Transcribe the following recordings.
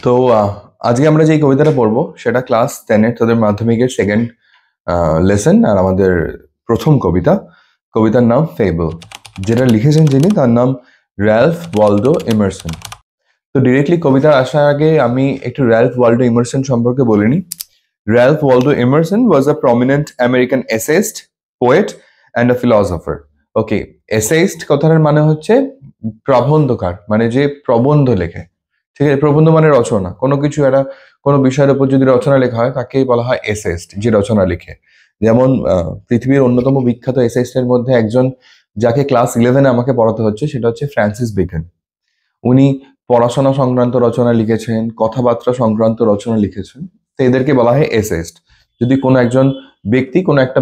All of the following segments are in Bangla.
তো আজকে আমরা যে কবিতাটা পড়বো সেটা ক্লাস 10 তোদের মাধ্যমিকের সেকেন্ড লেসন আর আমাদের প্রথম কবিতার নাম ফেবল। যেটা লিখেছেন যিনি তার নাম র্যালফ ওয়ালডো এমারসন। তো ডিরেক্টলি কবিতার আসার আগে আমি একটু র্যালফ ওয়ালডো এমারসন সম্পর্কে বলিনি। Ralph Waldo Emerson was a prominent American essayist, poet and a philosopher. Okay, essayist কথাটার মানে হচ্ছে প্রবন্ধকার, মানে যে প্রবন্ধ লেখে। ঠিক আছে, প্রবন্ধ মানে রচনা, কোনো কিছু একটা কোনো বিষয়ের উপর যদি রচনা লেখা হয় তাকেই বলা হয় এসেইস্ট, যে রচনা লিখে। যেমন পৃথিবীর অন্যতম বিখ্যাত এসেইস্টের মধ্যে একজন যাকে ক্লাস 11-এ আমাকে পড়াতে হচ্ছে সেটা হচ্ছে ফ্রান্সিস বেকন। উনি পড়াশোনা সংক্রান্ত রচনা লিখেছেন, কথাবার্তা সংক্রান্ত রচনা লিখেছেন, তো এদেরকে বলা হয় এসেইস্ট। যদি কোনো একজন ব্যক্তি কোনো একটা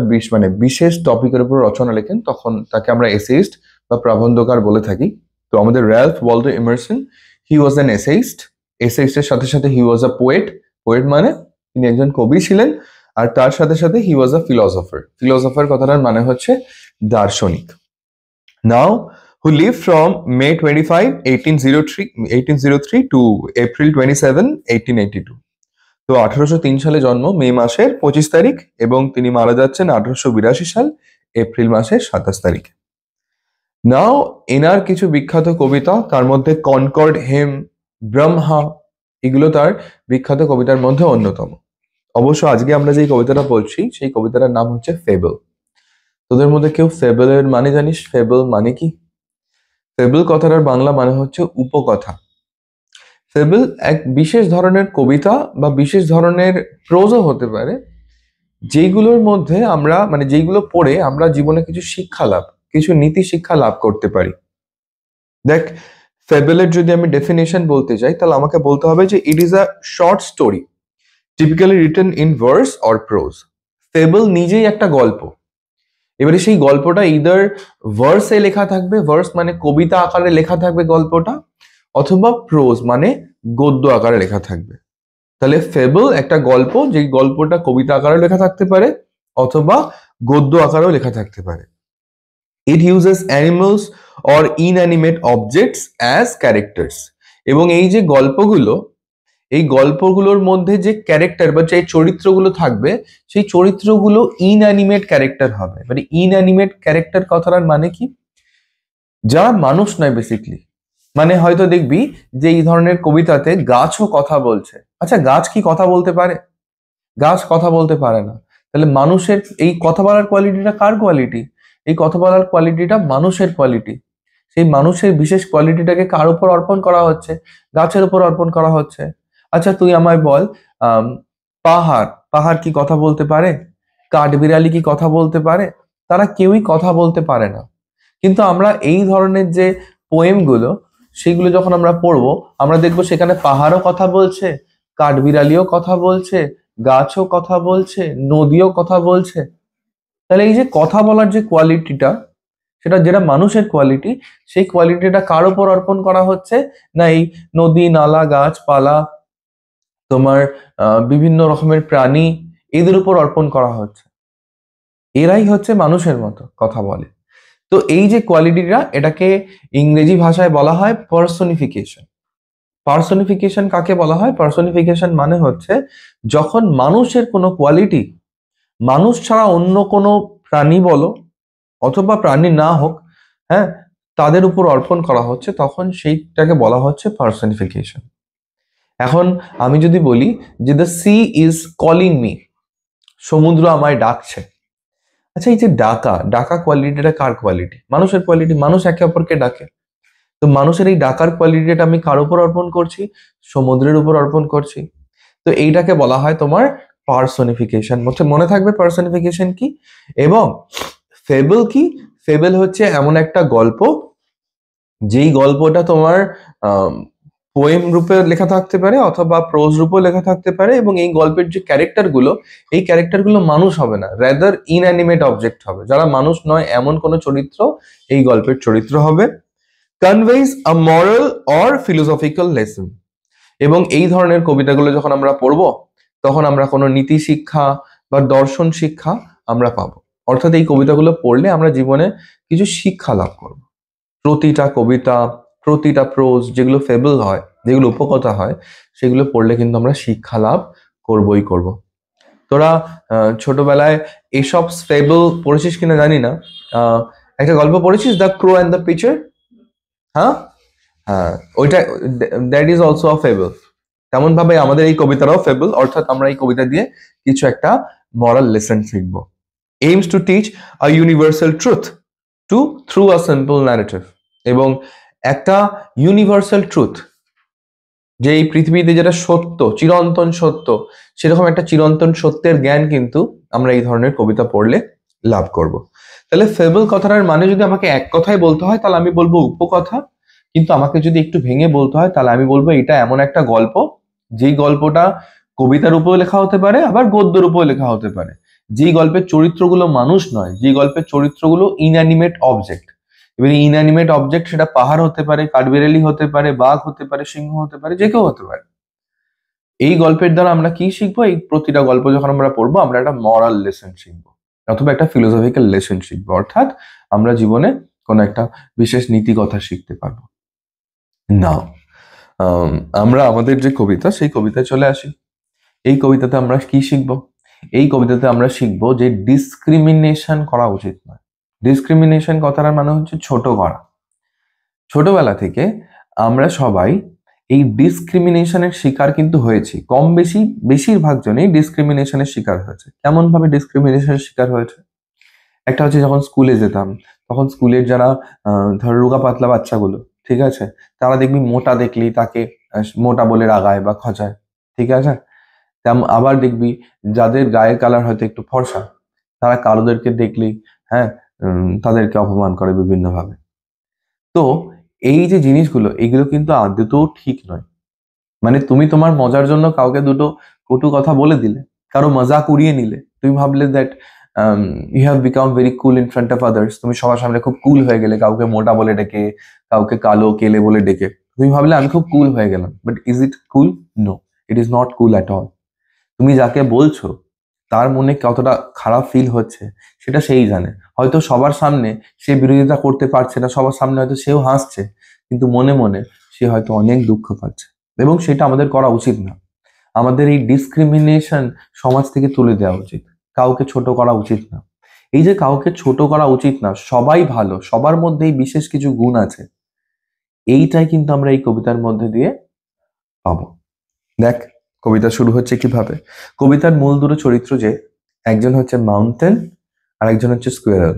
বিশেষ টপিকের উপর রচনা লেখেন তখন তাকে আমরা এসেইস্ট বা প্রবন্ধকার বলে থাকি। তো আমাদের Ralph Waldo Emerson, he was an essayist. এসেইস্টের সাথে সাথে হি ওয়াজ আ পোয়েট। পোয়েট মানে তিনি একজন কবি ছিলেন, আর তার সাথে সাথে হি ওয়াজ আ ফিলসফার। ফিলসফার কথাটার মানে হচ্ছে দার্শনিক। নাও who lived from May 25, 1803 to April 27, 1882. তো 1803 সালে জন্ম, মে মাসের 25 তারিখ, এবং তিনি মারা যাচ্ছেন 1882 সাল এপ্রিল মাসের 27 তারিখে। নাও এনার কিছু বিখ্যাত কবিতা, তার মধ্যে কনকর্ড হেম, ব্রহ্মা, এগুলো তার বিখ্যাত কবিতার মধ্যে অন্যতম। অবশ্য আজকে আমরা যে কবিতাটা বলছি সেই কবিতাটার নাম হচ্ছে ফেবল। তোদের মধ্যে কেউ ফেবলের মানে জানিস? ফেবল মানে কি? ফেবল কথাটার বাংলা মানে হচ্ছে উপকথা। ফেবল এক বিশেষ ধরনের কবিতা বা বিশেষ ধরনের প্রোজও হতে পারে, যেইগুলোর মধ্যে আমরা যেইগুলো পড়ে আমরা জীবনে কিছু শিক্ষা লাভ, কিছু নীতি শিক্ষা লাভ করতে পারি। দেখ, ফেবলের যদি আমি ডেফিনেশন বলতে যাই তাহলে আমাকে বলতে হবে যে it is a short story typically written in verse or pros. Fable নিজেই একটা গল্প। এবারে সেই গল্পটা ইদার ভার্সে লেখা থাকবে, ভার্স মানে কবিতা আকারে লেখা থাকবে গল্পটা, অথবা প্রোজ মানে গদ্য আকারে লেখা থাকবে। তাহলে ফেবল একটা গল্প, যে গল্পটা কবিতা আকারে লেখা থাকতে পারে অথবা গদ্য আকারেও লেখা থাকতে পারে। It uses animals or inanimate objects as characters. এবং এই যে গল্পগুলো, এই গল্পগুলোর মধ্যে যে ক্যারেক্টার বা যে চরিত্রগুলো থাকবে সেই চরিত্রগুলো ইনঅ্যানিমেট ক্যারেক্টার হবে। মানে ইনঅ্যানিমেট ক্যারেক্টার কথাটার মানে কি? যারা মানুষ নয় বেসিকলি। মানে হয়তো দেখবি যে এই ধরনের কবিতাতে গাছও কথা বলছে। আচ্ছা, গাছ কি কথা বলতে পারে? গাছ কথা বলতে পারে না। তাহলে মানুষের এই কথা বলার কোয়ালিটিটা কার কোয়ালিটি? এই কথা বলার কোয়ালিটিটা মানুষের কোয়ালিটি। সেই মানুষের বিশেষ কোয়ালিটিটাকে কার উপর অর্পণ করা হচ্ছে? গাছের উপর অর্পণ করা হচ্ছে। আচ্ছা, তুই আমায় বল, পাহাড় পাহাড় কি কথা বলতে পারে? কাঠবিড়ালি কি কথা বলতে পারে? তারা কেউই কথা বলতে পারে না। কিন্তু আমরা এই ধরনের যে পোয়েমগুলো, সেগুলো যখন আমরা পড়বো আমরা দেখবো সেখানে পাহাড়ও কথা বলছে, কাঠবিড়ালিও কথা বলছে, গাছও কথা বলছে, নদীও কথা বলছে। তাহলে এই যে কথা বলার যে কোয়ালিটিটা, সেটা যেটা মানুষের কোয়ালিটি, সেই কোয়ালিটিটা কার উপর অর্পণ করা হচ্ছে? না এই নদী, নালা, গাছপালা, তোমার বিভিন্ন রকমের প্রাণী, এদের উপর অর্পণ করা হচ্ছে। এরাই হচ্ছে মানুষের মতো কথা বলে। তো এই যে কোয়ালিটিটা, এটাকে ইংরেজি ভাষায় বলা হয় পার্সনিফিকেশন। পার্সনিফিকেশন কাকে বলা হয়? পার্সনিফিকেশন মানে হচ্ছে যখন মানুষের কোনো কোয়ালিটি মানুষ ছাড়া অন্য কোনো প্রাণী বলো অথবা প্রাণী না হোক, হ্যাঁ, তাদের উপর অর্পণ করা হচ্ছে, তখন সেইটাকে বলা হচ্ছে পার্সনিফিকেশন। এখন আমি যদি বলি যে the sea is calling me, সমুদ্র আমায় ডাকছে। আচ্ছা, এই যে ডাকা কোয়ালিটিটা কার কোয়ালিটি? মানুষের কোয়ালিটি। মানুষ একে অপরকে ডাকে। তো মানুষের এই ডাকার কোয়ালিটিটা আমি কার উপর অর্পণ করছি? সমুদ্রের উপর অর্পণ করছি। তো এইটাকে বলা হয় তোমার পার্সনিফিকেশন। মনে থাকবে পার্সনিফিকেশন কি। এবং ফেবল কি? ফেবল হচ্ছে এমন একটা গল্প, যেই গল্পটা তোমার পোয়েম রূপে লেখা থাকতে পারে অথবা প্রোজ রূপে লেখা থাকতে পারে, এবং এই গল্পের যে ক্যারেক্টারগুলো, এই ক্যারেক্টারগুলো মানুষ হবে না, রাদার ইনঅ্যানিমেট অবজেক্ট হবে। যারা মানুষ নয় এমন কোনো চরিত্র এই গল্পের চরিত্র হবে। কনভেইজ আ মরাল অর ফিলোসফিক্যাল লেসন। এবং এই ধরনের কবিতাগুলো যখন আমরা পড়বো তখন আমরা কোনো নীতি শিক্ষা বা দর্শন শিক্ষা আমরা পাবো। অর্থাৎ এই কবিতাগুলো পড়লে আমরা জীবনে কিছু শিক্ষা লাভ করব। প্রতিটা কবিতা, প্রতিটা প্রোজ যেগুলো ফেবল হয়, যেগুলো উপকথা হয় সেগুলো পড়লে কিন্তু আমরা শিক্ষা লাভ করবই করব। তোরা ছোটবেলায় এসব ফেবল পড়েছিস কিনা জানি না, একটা গল্প পড়েছিস, the crow and the pitcher? হ্যাঁ, হ্যাঁ, ওইটা, that is also a fable. তেমন ভাবে আমাদের এই কবিতাটাও ফেবল, অর্থাৎ আমরা এই কবিতা দিয়ে কিছু একটা মরাল লেসন শিখবো। Aims to teach a universal truth two through a simple narrative. এবং একটা ইউনিভার্সাল ট্রুথ, যে এই পৃথিবীতে যেটা সত্য, চিরন্তন সত্য, সেরকম একটা চিরন্তন সত্যের জ্ঞান কিন্তু আমরা এই ধরনের কবিতা পড়লে লাভ করব। তাহলে ফেবল কথাটার মানে যদি আমাকে এক কথায় বলতে হয় তাহলে আমি বলবো উপকথা, কিন্তু আমাকে যদি একটু ভেঙে বলতে হয় তাহলে আমি বলবো এটা এমন একটা গল্প যেই গল্পটা কবিতার উপরেও লেখা হতে পারে, আবার গদ্যের উপরেও লেখা হতে পারে। যেই গল্পের চরিত্রগুলো মানুষ নয়, যেই গল্পের চরিত্রগুলো ইনঅ্যানিমেট অবজেক্ট। এবার ইনঅ্যানিমেট অবজেক্ট, সেটা পাহাড় হতে পারে, কাঠবিড়ালি হতে পারে, বাঘ হতে পারে, সিংহ হতে পারে, যে কেউ হতে পারে। এই গল্পের দ্বারা আমরা কি শিখবো? এই প্রতিটা গল্প যখন আমরা পড়বো আমরা একটা মরাল লেসন শিখবো, অথবা একটা ফিলোসফিক্যাল লেসন শিখবো, অর্থাৎ আমরা জীবনে কোনো একটা বিশেষ নীতি কথা শিখতে পারবো। নাও আমরা আমাদের যে কবিতা, সেই কবিতায় চলে আসি। এই কবিতাতে আমরা কি শিখবো? এই কবিতাতে আমরা শিখবো যে ডিসক্রিমিনেশন করা উচিত নয়। ডিসক্রিমিনেশন কথাটার মানে হচ্ছে ছোট করা। ছোটবেলা থেকে আমরা সবাই এই ডিসক্রিমিনেশনের শিকার কিন্তু হয়েছি, কম বেশি বেশিরভাগ জনেই ডিসক্রিমিনেশনের শিকার হয়েছে। কেমন ভাবে ডিসক্রিমিনেশনের শিকার হয়েছে? একটা হচ্ছে যখন স্কুলে যেতাম, তখন স্কুলের যারা ধর রোগা পাতলা বাচ্চাগুলো, ঠিক আছে, তারা দেখবি মোটা দেখলি তাকে মোটা বলে রাগায় বা খচায়, ঠিক আছে। আবার দেখবি যাদের গায়ের কালার হয়তো একটু ফর্সা, তারা কালোদেরকে দেখলেই হ্যাঁ তাদেরকে অপমান করে বিভিন্ন ভাবে। তো এই যে জিনিসগুলো, এগুলো কিন্তু আদতেও ঠিক নয়। মানে তুমি তোমার মজার জন্য কাউকে দুটো কটু কথা বলে দিলে, কারো মজাক উড়িয়ে নিলে, তুমি ভাবলে that you have become very cool in front of others, তুমি সবার সামনে খুব কুল হয়ে গেলে, কাউকে মোটা বলে ডেকে, কাউকে কালো কেলে বলে ডেকে তুমি ভাবলে আমি খুব কুল হয়ে গেলাম। But is it cool? No, it is not cool at all. তুমি যাকে বলছো তার মনে কতটা খারাপ ফিল হচ্ছে সেটা সেই জানে। হয়তো সবার সামনে সে বিরোধিতা করতে পারছে না, সবার সামনে হয়তো সেও হাসছে, কিন্তু মনে মনে সে হয়তো অনেক দুঃখ পাচ্ছে, এবং সেটা আমাদের করা উচিত না। আমাদের এই ডিসক্রিমিনেশন সমাজ থেকে তুলে দেওয়া উচিত, কাউকে ছোট করা উচিত না। এই যে কাউকে ছোট করা উচিত না, সবাই ভালো, সবার মধ্যেই বিশেষ কিছু গুণ আছে, এইটাই কিন্তু আমরা এই কবিতার মধ্যে দিয়ে পাবো। দেখ কবিতা শুরু হচ্ছে কিভাবে। কবিতার মূল দুটো চরিত্র, যে একজন হচ্ছে মাউন্টেন আর একজন হচ্ছে স্কুইরেল।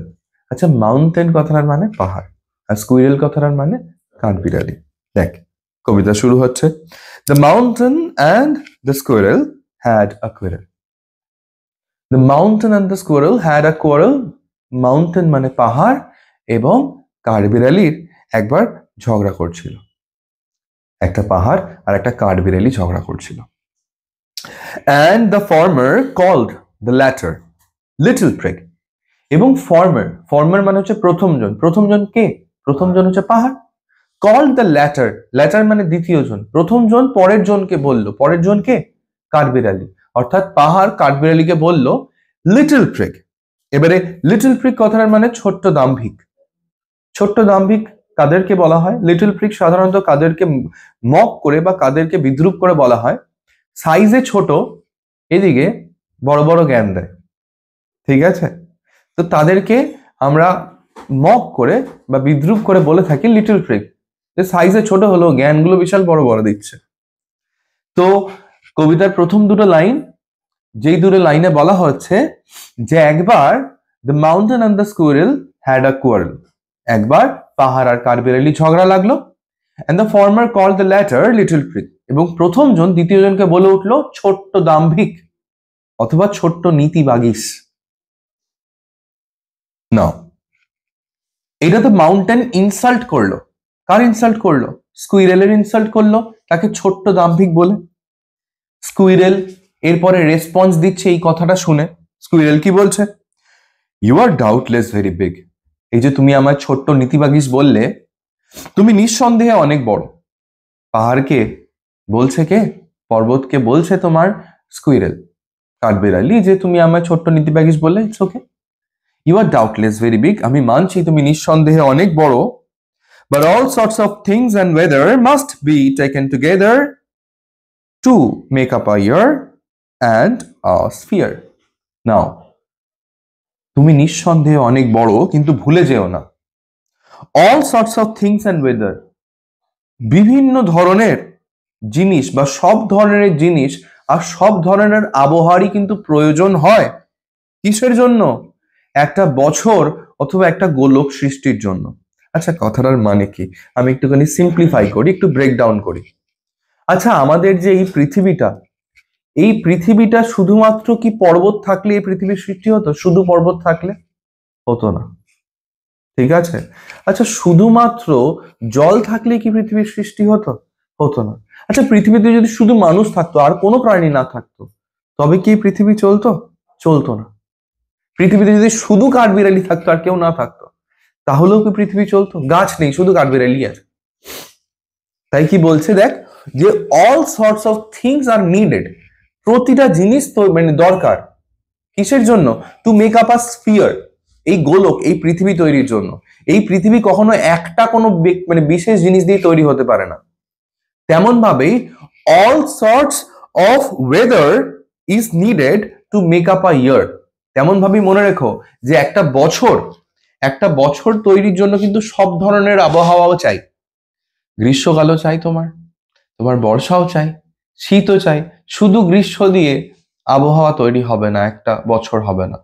আচ্ছা, মাউন্টেন কথাটার মানে পাহাড়, আর স্কুইরেল কথাটার মানে কাঠবিড়ালি। দেখ কবিতা শুরু হচ্ছে, the mountain and the squirrel had a quarrel. The mountain and the squirrel had a quarrel. Mountain মানে পাহাড়, এবং কাঠবিড়ালির একবার ঝগড়া করছিল। একটা পাহাড় আর একটা কাঠবিড়ালি ঝগড়া করছিল। And the farmer called the latter little prig. এবং farmer মানে হচ্ছে প্রথমজন। প্রথমজন কে? প্রথমজন হচ্ছে পাহাড়। called the latter মানে দ্বিতীয় জন। প্রথমজন পরের জনকে বলল, পরের জন কে? কাঠবিড়ালি। অর্থাৎ পাহাড় কাঠবিড়ালিকে বলল লিটল প্রিগ। এবারে লিটল প্রিগ কথার মানে ছোট্ট দাম্ভিক। ছোট্ট দাম্ভিক কাদেরকে বলা হয়? লিটল প্রিগ সাধারণত কাদেরকে মক করে বা কাদেরকে বিদ্রুপ করে বলা হয়? সাইজে ছোট, এদিকে বড় বড় জ্ঞান দেয়, ঠিক আছে। তো তাদেরকে আমরা মক করে বা বিদ্রুপ করে বলে থাকি লিটল প্রিগ, যে সাইজে ছোট হলো, জ্ঞানগুলো বিশাল বড় বড় দিচ্ছে। তো কবিতার প্রথম দুটো লাইন, যেই দুটো লাইনে বলা হচ্ছে যে একবার the mountain and the squirrel had a quarrel, একবার পাহাড় আর কাঠবিড়ালি ঝগড়া লাগলো, and the former called the latter little prig, এবং প্রথম জন দ্বিতীয় জনকে বলে উঠলো ছোট্ট দাম্ভিক অথবা ছোট্ট নীতিবাগীশ। না, এটা তো মাউন্টেন ইনসাল্ট করলো। কার ইনসাল্ট করলো? স্কুইরেলের ইনসাল্ট করলো, তাকে ছোট্ট দাম্ভিক বলে। স্কুইরেল এরপরে রেসপন্স দিচ্ছে এই কথাটা শুনে। স্কুইরেল কি বলছে? You are doubtless very big. এই যে তুমি আমার ছোট্ট নীতিবাগীশ বললে, তুমি নিঃসন্দেহে অনেক বড়। পাহাড়কে বলছে কে? পর্বতকে বলছে তোমার স্কুইরেল, কাঠবিড়ালি, যে তুমি আমার ছোট্ট নীতিবাগীশ বললে, it's okay. You are doubtless very big, আমি মানছি তুমি নিঃসন্দেহে অনেক বড়, But all sorts of things and weather must be taken together to make up a year and a sphere. Now, তুমি নিঃসন্দেহে অনেক বড়, কিন্তু ভুলে যেও না, all sorts of things and weather, বিভিন্ন ধরনের জিনিস বা সব ধরনের জিনিস আর সব ধরনের আবহাওয়ারই কিন্তু প্রয়োজন হয়। কিসের জন্য? একটা বছর অথবা একটা গোলক সৃষ্টির জন্য। আচ্ছা, কথাটার মানে কি? আমি একটুখানি সিম্পলিফাই করি, একটু ব্রেকডাউন করি। আচ্ছা, আমাদের যে এই পৃথিবীটা শুধুমাত্র কি পর্বত থাকলে এই পৃথিবীর সৃষ্টি হতো? শুধু পর্বত থাকলে হতো না, ঠিক আছে? আচ্ছা, শুধুমাত্র জল থাকলে কি পৃথিবীর সৃষ্টি হতো? হতো না। আচ্ছা, পৃথিবীতে যদি শুধু মানুষ থাকতো আর কোনো প্রাণী না থাকতো, তবে কি পৃথিবী চলতো? চলতো না। পৃথিবীতে যদি শুধু কাঠবিড়ালি থাকতো আর কেউ না থাকতো, তাহলেও কি পৃথিবী চলতো? গাছ নেই, শুধু কাঠবিড়ালি আছে। তাই কি বলছে দেখ, যে all sorts of things are needed, প্রতিটা জিনিস তো মানে দরকার কিসের জন্য? টু মেক আপ আ স্ফিয়ার, এই গোলক, এই পৃথিবী তৈরির জন্য। এই পৃথিবী কখনো একটা কোনো মানে বিশেষ জিনিস দিয়ে তৈরি হতে পারে না। তেমন ভাবেই all sorts of weather is needed to make up a year. তেমন ভাবেই মনে রেখো যে একটা বছর তৈরির জন্য কিন্তু সব ধরনের আবহাওয়াও চাই। গ্রীষ্মকালও চাই, তোমার বর্ষাও চাই, শীতও চাই। শুধু গ্রীষ্ম দিয়ে আবহাওয়া তৈরি হবে না, একটা বছর হবে না।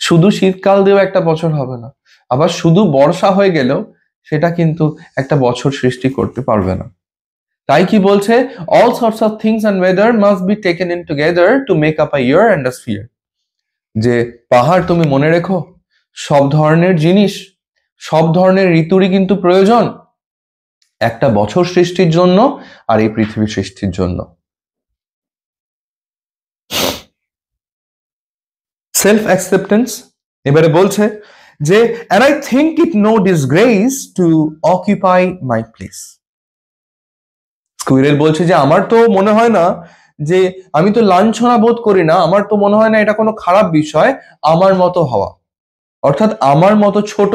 শুধু শীতকাল দিয়েও একটা বছর হবে না। আবার শুধু বর্ষা হয়ে গেলেও সেটা কিন্তু একটা বছর সৃষ্টি করতে পারবে না। তাই কি বলছে? All sorts of things and weather must be taken in together two make up a year and a sphere. যে পাহাড়, তুমি মনে রেখো, সব ধরনের জিনিস, সব ধরনের ঋতুরই কিন্তু প্রয়োজন একটা বছর সৃষ্টির জন্য আর এই পৃথিবী সৃষ্টির জন্য। সেলফ অ্যাকসেপ্টেন্স এবারে বলছে যে and I think it no disgrace to occupy my place. Squirrel বলছে যে আমার তো মনে হয় না যে, আমি তো লাঞ্ছনা বোধ করি না, আমার তো মনে হয় না এটা কোনো খারাপ বিষয় আমার মতো হওয়া, অর্থাৎ আমার মতো ছোট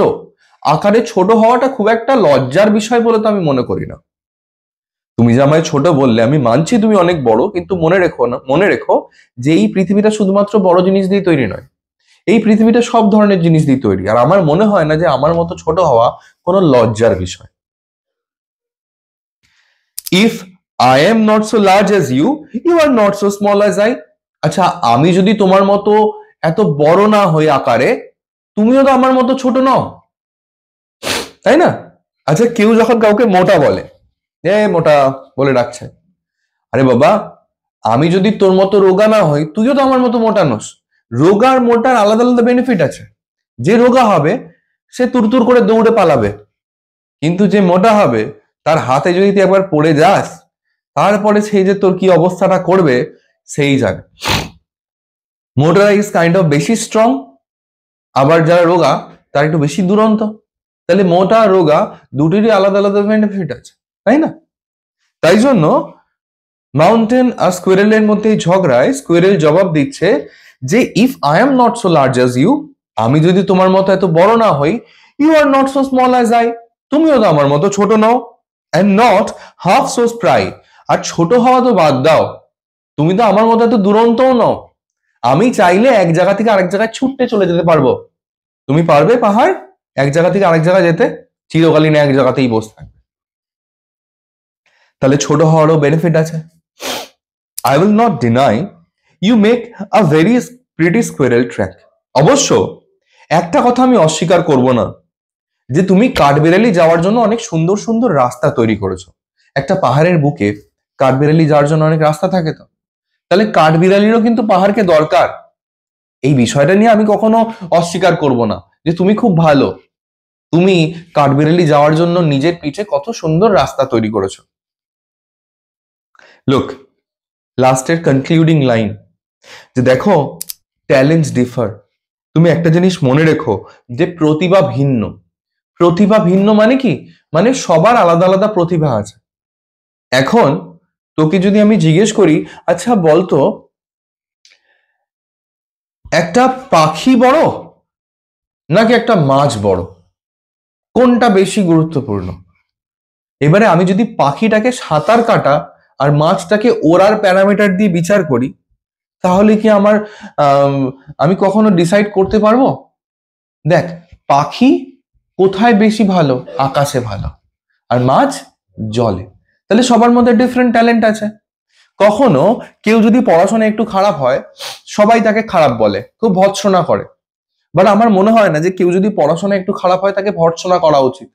আকারে ছোট হওয়াটা খুব একটা লজ্জার বিষয় বলে তো আমি মনে করি না। তুমি যে আমায় ছোট বললে, আমি মানছি তুমি অনেক বড়, কিন্তু মনে রেখো যে এই পৃথিবীটা শুধুমাত্র বড় জিনিস দিয়ে তৈরি নয়, এই পৃথিবীটা সব ধরনের জিনিস দিয়ে তৈরি। আর আমার মনে হয় না যে আমার মতো ছোট হওয়া কোনো লজ্জার বিষয়। If I am not so large as you, you are not so small as I. আচ্ছা, আমি যদি তোমার মতো এত বড় না হই আকারে, তুমিও তো আমার মতো ছোট নও, তাই না? আচ্ছা, কেউ যখন কাউকে মোটা বলে, মোটা বলে ডাকছে, আরে বাবা, আমি যদি তোর মতো রোগা না হই, তুইও তো আমার মতো মোটা নস। রোগা আর মোটার আলাদা আলাদা বেনিফিট আছে। যে রোগা হবে সে তুরতুর করে দৌড়ে পালাবে, কিন্তু যে মোটা হবে তার হাতে যদি তুই একবার পড়ে যাস, তারপরে সেই যে তোর কি অবস্থাটা করবে সেই জানে। মোটা ইজ কাইন্ড অফ বেশি স্ট্রং, আবার যারা রোগা তার একটু বেশি দুরন্ত। তাহলে মোটা আর রোগা দুটিরই আলাদা আলাদা বেনিফিট আছে, তাই না? তাই জন্য মাউন্টেন আর স্কুইরেলের মধ্যে ঝগড়ায় স্কুইরেল জবাব দিচ্ছে যে if I am not so large as you, আমি যদি তোমার মতো এত বড় না হই, you are not so small as I, তুমিও তো আমার মতো ছোট নও, and not half so spry, আর ছোট হওয়া তো বাদ দাও, তুমি তো আমার মতো এত দুরন্তও নও। আমি চাইলে এক জায়গা থেকে আরেক জায়গায় ছুটতে চলে যেতে পারবো। তুমি পারবে পাহাড় এক জায়গা থেকে আরেক জায়গায় যেতে? চিরকালীন এক জায়গাতেই বসে থাকবে। তাহলে ছোট হওয়ারও বেনিফিট আছে। I will not deny you make a very pretty squirrel track. অবশ্য একটা কথা আমি অস্বীকার করব না, যে তুমি কাঠবিড়ালি যাওয়ার জন্য অনেক সুন্দর সুন্দর রাস্তা তৈরি করেছো। একটা পাহাড়ের বুকে কাঠবিড়ালি যাওয়ার জন্য অনেক রাস্তা থাকে তো, তাহলে কাঠবিড়ালিরও কিন্তু পাহাড়কে দরকার। এই বিষয়টা নিয়ে আমি কখনো অস্বীকার করব না যে তুমি খুব ভালো, তুমি কাঠবিড়ালি যাওয়ার জন্য নিজের পিঠে কত সুন্দর রাস্তা তৈরি করেছো। লুক, লাস্টের কনক্লুডিং লাইন, যে দেখো ট্যালেন্টস ডিফার। তুমি একটা জিনিস মনে রেখো যে প্রতিভা ভিন্ন। প্রতিভা ভিন্ন মানে কি? মানে সবার আলাদা আলাদা প্রতিভা আছে। এখন তোকে যদি আমি জিজ্ঞেস করি, আচ্ছা বলতো, একটা পাখি বড় নাকি একটা মাছ বড়, কোনটা বেশি গুরুত্বপূর্ণ? এবারে আমি যদি পাখিটাকে সাঁতার কাটা আর মাছটাকে ওড়ার প্যারামিটার দিয়ে বিচার করি, তাহলে কি আমি কখনো ডিসাইড করতে পারবো? দেখ, পাখি কোথায় বেশি ভালো? আকাশে ভালো, আর মাছ জলে। তাহলে সবার মধ্যে ডিফারেন্ট ট্যালেন্ট আছে। কখনো কেউ যদি পড়াশোনায় একটু খারাপ হয়, সবাই তাকে খারাপ বলে, খুব ভর্ৎসনা করে। বাট আমার মনে হয় না যে কেউ যদি পড়াশোনায় একটু খারাপ হয় তাকে ভর্ৎসনা করা উচিত।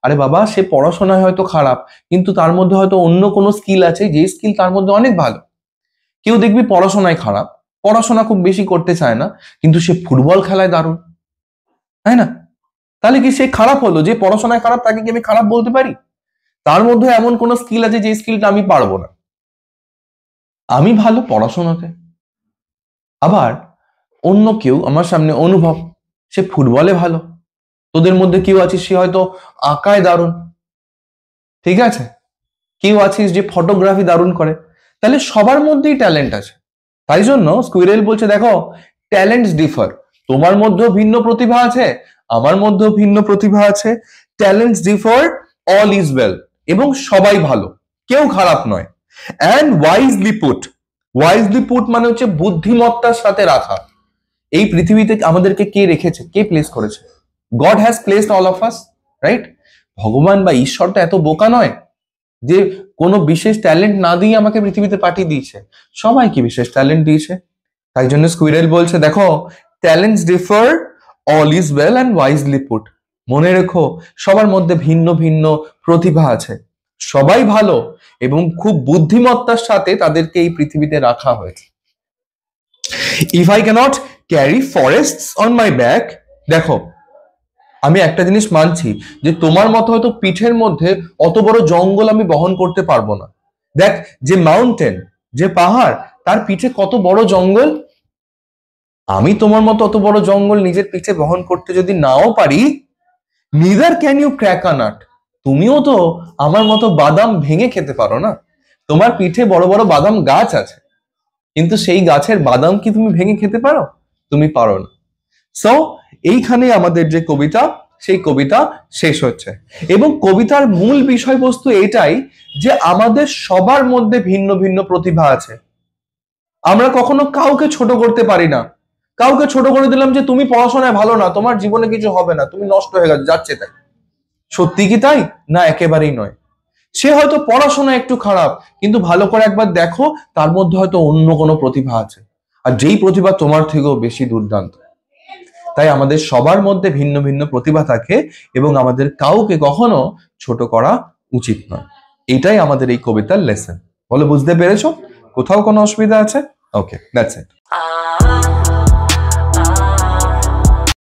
আরে বাবা, সে পড়াশোনায় হয়তো খারাপ, কিন্তু তার মধ্যে হয়তো অন্য কোনো স্কিল আছে, যে স্কিল তার মধ্যে অনেক ভালো। কেউ দেখবি পড়াশোনায় খারাপ, পড়াশোনা খুব বেশি করতে চায় না, কিন্তু সে ফুটবল খেলায় দারুণ, তাই না? তাহলে কি সে খারাপ হলো? যে পড়াশোনায় খারাপ তাকে কি আমি খারাপ বলতে পারি? তার মধ্যে এমন কোন স্কিল আছে যে স্কিলটা আমি পারবো না। আমি ভালো পড়াশোনাতে, আবার অন্য কেউ আমার সামনে অনুভব, সে ফুটবলে ভালো। তোদের মধ্যে কেউ আছিস সে হয়তো আঁকায় দারুণ, ঠিক আছে? কেউ আছিস যে ফটোগ্রাফি দারুণ করে। তাহলে সবার মধ্যেই ট্যালেন্ট আছে। তাই জন্য স্কুইরেল বলছে, দেখো, ট্যালেন্টস ডিফার। তোমার মধ্যেও ভিন্ন প্রতিভা আছে, আমার মধ্যেও ভিন্ন প্রতিভা আছে। Talents differ, all is well, এবং সবাই ভালো, কেউ খারাপ নয়। And wisely put, wisely put মানে হচ্ছে বুদ্ধিমত্তার সাথে রাখা। এই পৃথিবীতে আমাদেরকে কে রেখেছে? কে প্লেস করেছে? God has placed all of us, right? ভগবান বা ঈশ্বরটা এত বোকা নয় যে কোনো বিশেষ ট্যালেন্ট না দিয়ে আমাকে পৃথিবীতে পাঠিয়ে দিয়েছে। সবাইকে বিশেষ ট্যালেন্ট দিয়েছে। তাই জন্য স্কুইরেল বলছে, দেখো, talents differ, all is well and wisely put. মনে রেখো, সবার মধ্যে ভিন্ন ভিন্ন প্রতিভা আছে, সবাই ভালো, এবং খুব বুদ্ধিমত্তার সাথে তাদেরকে এই পৃথিবীতে রাখা হয়েছে। If I cannot carry forests on my back, দেখো, আমি একটা জিনিস মানছি যে তোমার মতো হয়তো পিঠের মধ্যে অত বড় জঙ্গল আমি বহন করতে পারবো না। দেখ, যে মাউন্টেন, যে পাহাড়, তার পিঠে কত বড় জঙ্গল। আমি তোমার মতো অত বড় জঙ্গল নিজের পিঠে বহন করতে যদি নাও পারি, neither can you crack a nut, তুমিও তো আমার মতো বাদাম ভেঙে খেতে পারো না। তোমার পিঠে বড় বড় বাদাম গাছ আছে, কিন্তু সেই গাছের বাদাম কি তুমি ভেঙে খেতে পারো? তুমি পারো না। সো এইখানে আমাদের যে কবিতা, সেই কবিতা শেষ হচ্ছে। এবং কবিতার মূল বিষয়বস্তু এটাই যে আমাদের সবার মধ্যে ভিন্ন ভিন্ন প্রতিভা আছে। আমরা কখনো কাউকে ছোট করতে পারি না। কাউকে ছোট করে দিলাম যে তুমি পড়াশোনায় ভালো না, তোমার জীবনে কিছু হবে না, তুমি নষ্ট হয়ে যাচ্ছে তাই। সত্যি কি তাই? না, একেবারেই নয়। সে হয়তো পড়াশোনায় একটু খারাপ, কিন্তু ভালো করে একবার দেখো, তার মধ্যে হয়তো অন্য কোনো প্রতিভা আছে, আর যেই প্রতিভা তোমার থেকেও বেশি দুর্দান্ত। তাই আমাদের সবার মধ্যে ভিন্ন ভিন্ন প্রতিভা থাকে, এবং আমাদের কাউকে কখনো ছোট করা উচিত নয়। এটাই আমাদের এই কবিতার লেসন। বলো, বুঝতে পেরেছো? কোথাও কোনো অসুবিধা আছে? ওকে, দ্যাটস ইট।